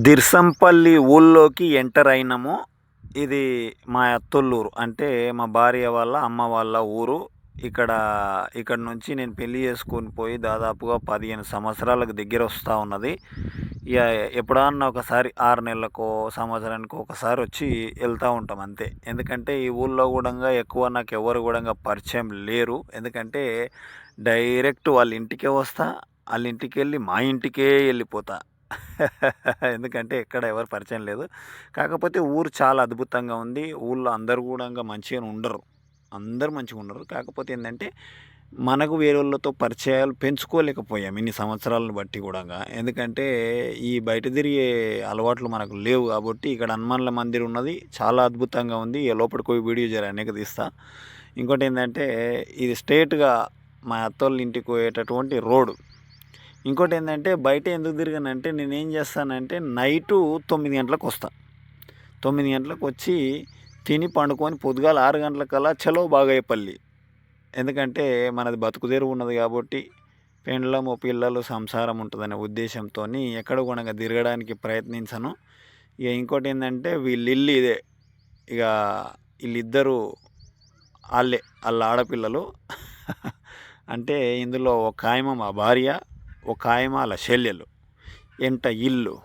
దిర్సంపల్లి ఊళ్ళోకి ఎంటర్ అయినాము. ఇది మా అత్తోళ్ళూరు. అంటే మా భార్య వాళ్ళ అమ్మ వాళ్ళ ఊరు. ఇక్కడ ఇక్కడ నుంచి నేను పెళ్లి చేసుకొని పోయి దాదాపుగా 15 సంవత్సరాలకు దగ్గర వస్తూ ఉన్నది. ఇక ఎప్పుడన్నా ఒకసారి 6 నెలలకో సంవత్సరానికో ఒకసారి వచ్చి వెళ్తూ ఉంటాం అంతే. ఎందుకంటే ఈ ఊళ్ళో కూడా ఎక్కువ నాకు ఎవరు కూడా పరిచయం లేరు. ఎందుకంటే డైరెక్ట్ వాళ్ళ ఇంటికే వస్తా, వాళ్ళ ఇంటికి వెళ్ళి మా ఇంటికే వెళ్ళిపోతా. ఎందుకంటే ఎక్కడ ఎవరు పరిచయం లేదు. కాకపోతే ఊరు చాలా అద్భుతంగా ఉంది. ఊళ్ళో అందరూ కూడా మంచిగానే ఉండరు. అందరూ మంచిగా ఉండరు. కాకపోతే ఏంటంటే మనకు వేరేళ్ళతో పరిచయాలు పెంచుకోలేకపోయాం ఇన్ని సంవత్సరాలను బట్టి కూడా. ఎందుకంటే ఈ బయట తిరిగే అలవాట్లు మనకు లేవు కాబట్టి ఇక్కడ హనుమాన్ల మందిర్ ఉన్నది. చాలా అద్భుతంగా ఉంది. ఇక లోపలికి పోయి వీడియో అనేక తీస్తా. ఇంకోటి ఏంటంటే ఇది స్ట్రేట్గా మా అత్తోళ్ళ ఇంటికి పోయేటటువంటి రోడ్డు. ఇంకోటి ఏంటంటే బయట ఎందుకు తిరిగానంటే నేనేం చేస్తానంటే నైటు 9 గంటలకు వస్తాను. 9 గంటలకు వచ్చి తిని పండుకొని పొద్దుగాల 6 గంటలకల్లా చలో బాగయ్యపల్లి. ఎందుకంటే మనది బతుకుదెరువు ఉన్నది కాబట్టి పెండ్లము పిల్లలు సంసారం ఉంటుందనే ఉద్దేశంతో ఎక్కడ కూడా తిరగడానికి ప్రయత్నించను. ఇక ఇంకోటి ఏంటంటే వీళ్ళిల్లు ఇదే. ఇక వీళ్ళిద్దరూ వాళ్ళ ఆడపిల్లలు. అంటే ఇందులో ఒక ఆయమ మా భార్య, ఒక ఆయమ వాళ్ళ చెల్లెలు. ఎంట ఇల్లు.